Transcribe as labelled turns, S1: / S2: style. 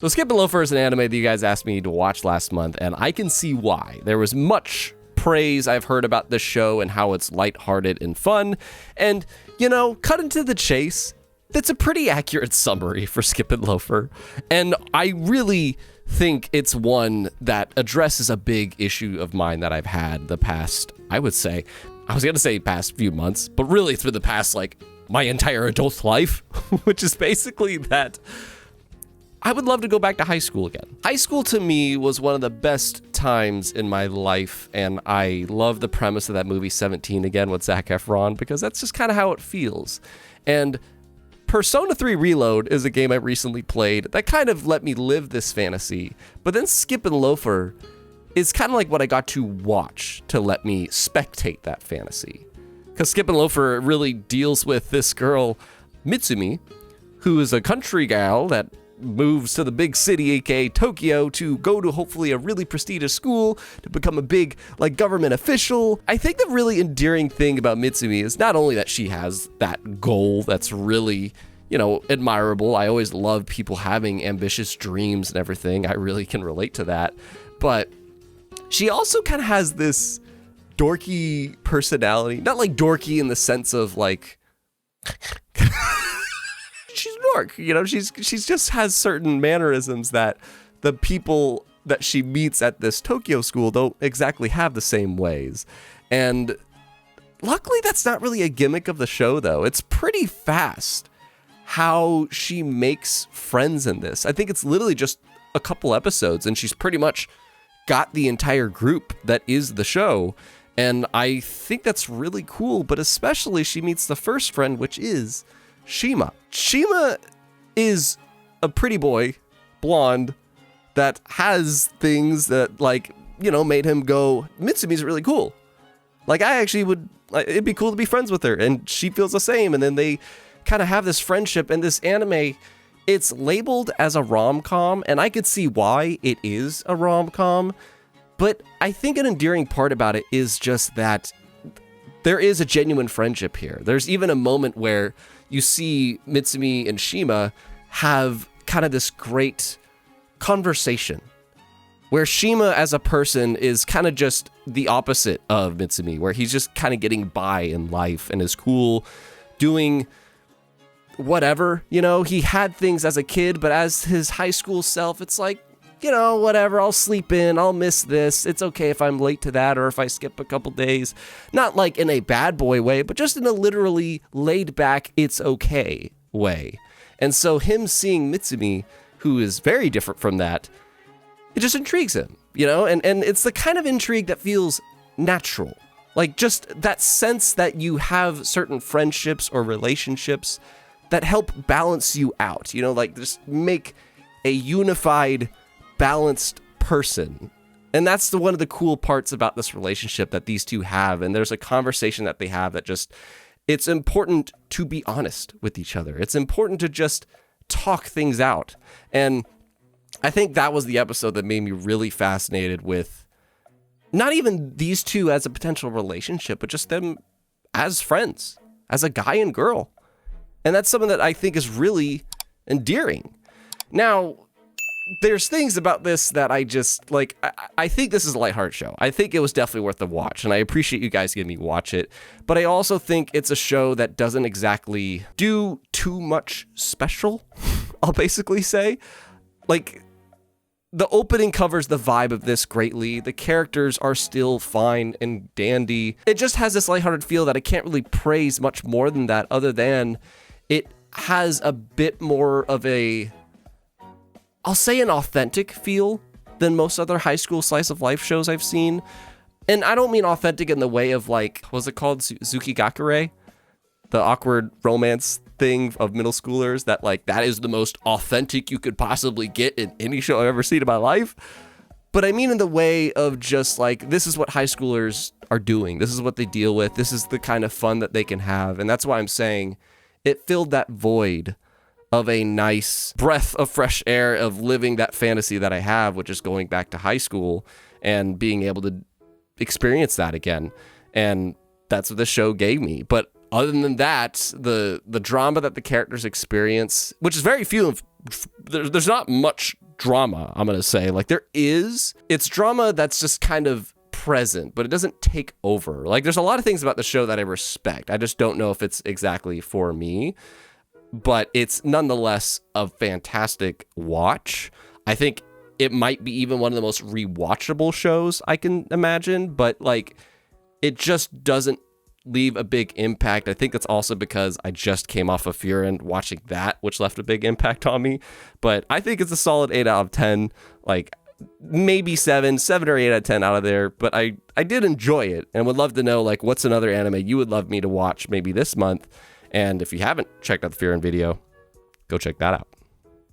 S1: So Skip and Loafer is an anime that you guys asked me to watch last month, and I can see why. There was much praise I've heard about this show and how it's lighthearted and fun, and, you know, cut into the chase, that's a pretty accurate summary for Skip and Loafer, and I really think it's one that addresses a big issue of mine that I've had the past, I was gonna say past few months, but really through the past, like, my entire adult life, which is basically that I would love to go back to high school again. High school to me was one of the best times in my life, and I love the premise of that movie 17 again with Zac Efron, because that's just kind of how it feels. And Persona 3 Reload is a game I recently played that kind of let me live this fantasy, but then Skip and Loafer is kind of like what I got to watch to let me spectate that fantasy. Because Skip and Loafer really deals with this girl, Mitsumi, who is a country gal that moves to the big city, aka Tokyo, to go to hopefully a really prestigious school to become a big like government official. I think the really endearing thing about Mitsumi is not only that she has that goal that's really, you know, admirable. I always love people having ambitious dreams and everything. I really can relate to that. But she also kind of has this dorky personality, not like dorky in the sense of like she's a dork, you know, she's just has certain mannerisms that the people that she meets at this Tokyo school don't exactly have the same ways. And luckily that's not really a gimmick of the show though. It's pretty fast how she makes friends in this. I think it's literally just a couple episodes and she's pretty much got the entire group that is the show. And I think that's really cool, but especially she meets the first friend, which is Shima. Shima is a pretty boy, blonde, that has things that, like, you know, made him go, Mitsumi's really cool. Like, I actually would, like, it'd be cool to be friends with her, and she feels the same, and then they kind of have this friendship, and this anime, it's labeled as a rom-com, and I could see why it is a rom-com, but I think an endearing part about it is just that there is a genuine friendship here. There's even a moment where you see Mitsumi and Shima have kind of this great conversation where Shima as a person is kind of just the opposite of Mitsumi, where he's just kind of getting by in life and is cool doing whatever, you know, he had things as a kid, but as his high school self, it's like, you know, whatever, I'll sleep in, I'll miss this, it's okay if I'm late to that or if I skip a couple days. Not like in a bad boy way, but just in a literally laid back, it's okay way. And so him seeing Mitsumi, who is very different from that, it just intrigues him, you know, and it's the kind of intrigue that feels natural. Like just that sense that you have certain friendships or relationships that help balance you out, you know, like just make a unified, balanced person. And that's one of the cool parts about this relationship that these two have. And there's a conversation that they have that just, it's important to be honest with each other. It's important to just talk things out. And I think that was the episode that made me really fascinated with not even these two as a potential relationship, but just them as friends, as a guy and girl. And that's something that I think is really endearing. Now, there's things about this that I just, like, I think this is a lighthearted show. I think it was definitely worth the watch, and I appreciate you guys getting me watch it. But I also think it's a show that doesn't exactly do too much special, I'll basically say. Like, the opening covers the vibe of this greatly. The characters are still fine and dandy. It just has this lighthearted feel that I can't really praise much more than that, other than it has a bit more of a, I'll say, an authentic feel than most other high school slice of life shows I've seen. And I don't mean authentic in the way of like, what's it called? Tsukigakure? The awkward romance thing of middle schoolers that like, that is the most authentic you could possibly get in any show I've ever seen in my life. But I mean in the way of just like, this is what high schoolers are doing. This is what they deal with. This is the kind of fun that they can have. And that's why I'm saying it filled that void of a nice breath of fresh air of living that fantasy that I have, which is going back to high school and being able to experience that again. And that's what the show gave me. But other than that, the drama that the characters experience, which is very few, there's not much drama, I'm gonna say. Like it's drama that's just kind of present, but it doesn't take over. Like there's a lot of things about the show that I respect. I just don't know if it's exactly for me, but it's nonetheless a fantastic watch. I think it might be even one of the most rewatchable shows I can imagine, but like it just doesn't leave a big impact. I think that's also because I just came off of Fear and watching that, which left a big impact on me. But I think it's a solid 8 out of 10, like maybe 7 or 8 out of 10 out of there. But I did enjoy it and would love to know like what's another anime you would love me to watch maybe this month. And if you haven't checked out the Fear and video, go check that out.